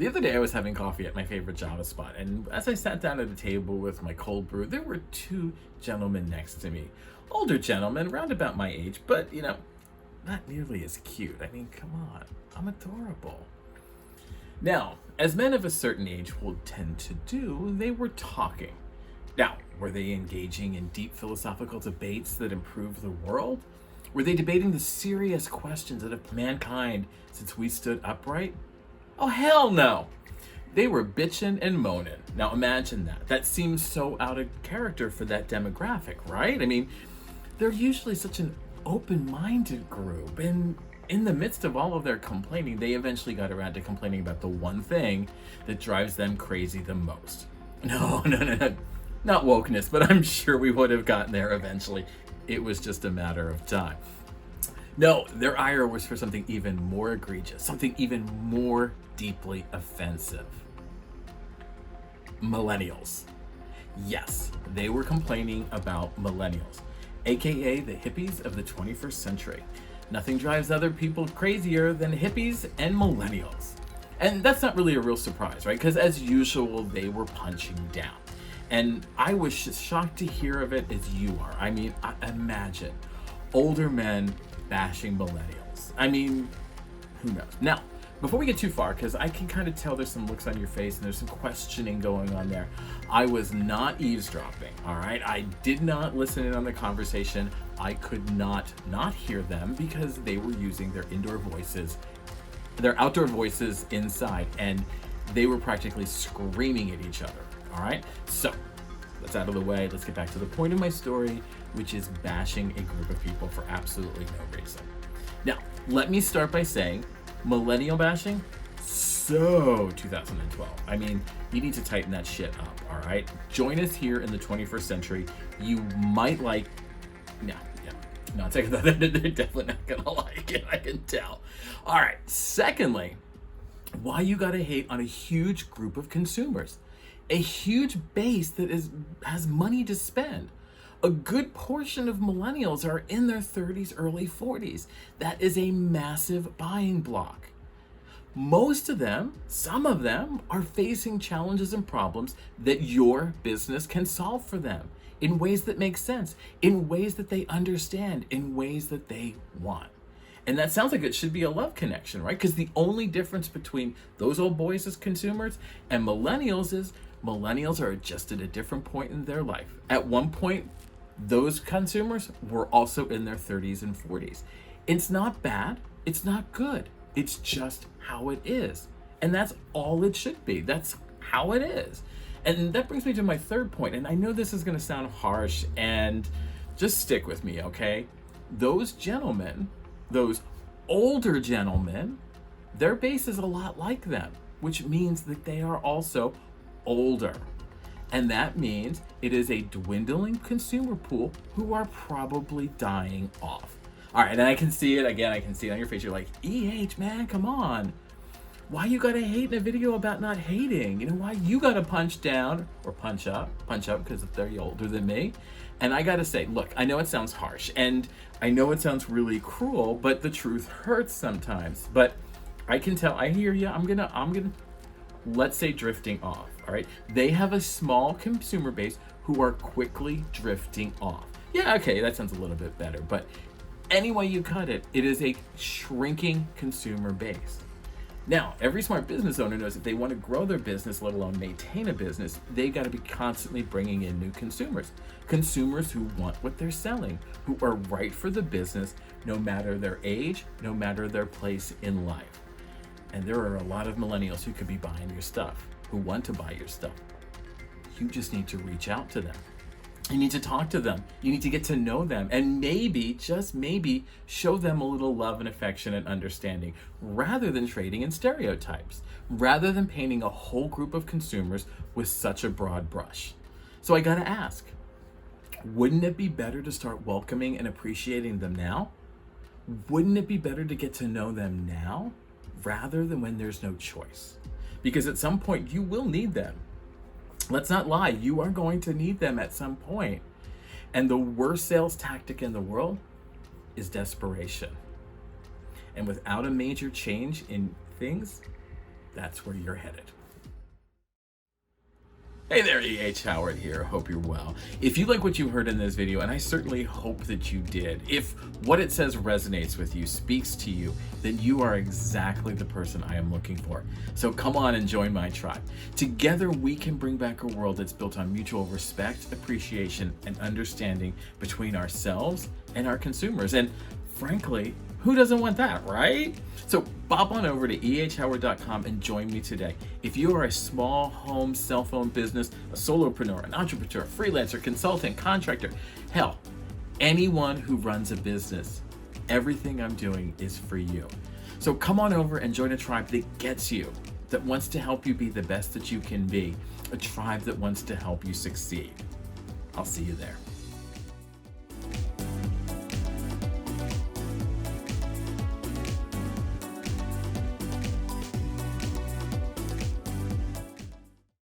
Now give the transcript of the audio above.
The other day I was having coffee at my favorite Java spot, and as I sat down at a table with my cold brew, there were two gentlemen next to me. Older gentlemen, round about my age, but not nearly as cute. I mean, come on, I'm adorable. Now, as men of a certain age will tend to do, they were talking. Now, were they engaging in deep philosophical debates that improve the world? Were they debating the serious questions that have mankind since we stood upright? Oh, hell no! They were bitching and moaning. Now imagine that. That seems so out of character for that demographic, right? I mean, they're usually such an open-minded group, and in the midst of all of their complaining, they eventually got around to complaining about the one thing that drives them crazy the most. No, no, no, no. Not wokeness, but I'm sure we would have gotten there eventually. It was just a matter of time. No, their ire was for something even more egregious, something even more deeply offensive. Millennials. Yes, they were complaining about millennials, aka the hippies of the 21st century. Nothing drives other people crazier than hippies and millennials. And that's not really a real surprise, right? Because as usual, they were punching down. And I was shocked to hear of it as you are. I mean, imagine older men bashing millennials. I mean, who knows? Now, before we get too far, because I can kind of tell there's some looks on your face and there's some questioning going on there. I was not eavesdropping, all right? I did not listen in on the conversation. I could not hear them because they were using their outdoor voices inside, and they were practically screaming at each other, all right? So, that's out of the way. Let's get back to the point of my story, which is bashing a group of people for absolutely no reason. Now, let me start by saying, millennial bashing, so 2012. I mean, you need to tighten that shit up, all right? Join us here in the 21st century. You might like, no, take that. They're definitely not gonna like it, I can tell. All right, secondly, why you gotta hate on a huge group of consumers, a huge base that has money to spend. A good portion of millennials are in their 30s, early 40s. That is a massive buying block. Most of them, some of them, are facing challenges and problems that your business can solve for them in ways that make sense, in ways that they understand, in ways that they want. And that sounds like it should be a love connection, right? Because the only difference between those old boys as consumers and millennials is millennials are just at a different point in their life. At one point, those consumers were also in their 30s and 40s. It's not bad. It's not good. It's just how it is. And that's all it should be. That's how it is. And that brings me to my third point. And I know this is going to sound harsh, and just stick with me, okay? Those gentlemen, those older gentlemen, their base is a lot like them, which means that they are also older. And that means it is a dwindling consumer pool who are probably dying off. All right, and I can see it again. I can see it on your face. You're like, man, come on. Why you gotta hate in a video about not hating? Why you gotta punch down or punch up because they're older than me. And I gotta say, look, I know it sounds harsh and I know it sounds really cruel, but the truth hurts sometimes. But I can tell, I hear you. I'm gonna, let's say drifting off, all right? They have a small consumer base who are quickly drifting off. Yeah, okay, that sounds a little bit better, but any way you cut it, it is a shrinking consumer base. Now, every smart business owner knows if they want to grow their business, let alone maintain a business, they got to be constantly bringing in new consumers. Consumers who want what they're selling, who are right for the business, no matter their age, no matter their place in life. And there are a lot of millennials who could be buying your stuff, who want to buy your stuff. You just need to reach out to them. You need to talk to them. You need to get to know them, and maybe, just maybe, show them a little love and affection and understanding, rather than trading in stereotypes, rather than painting a whole group of consumers with such a broad brush. So I gotta ask, wouldn't it be better to start welcoming and appreciating them now? Wouldn't it be better to get to know them now, rather than when there's no choice? Because at some point you will need them. Let's not lie, you are going to need them at some point. And the worst sales tactic in the world is desperation. And without a major change in things, that's where you're headed. Hey there, E.H. Howard here. Hope you're well. If you like what you heard in this video, and I certainly hope that you did, if what it says resonates with you, speaks to you, then you are exactly the person I am looking for. So come on and join my tribe. Together we can bring back a world that's built on mutual respect, appreciation, and understanding between ourselves and our consumers. And frankly, who doesn't want that, right? So pop on over to ehhoward.com and join me today. If you are a small home cell phone business, a solopreneur, an entrepreneur, freelancer, consultant, contractor, hell, anyone who runs a business, everything I'm doing is for you. So come on over and join a tribe that gets you, that wants to help you be the best that you can be, a tribe that wants to help you succeed. I'll see you there.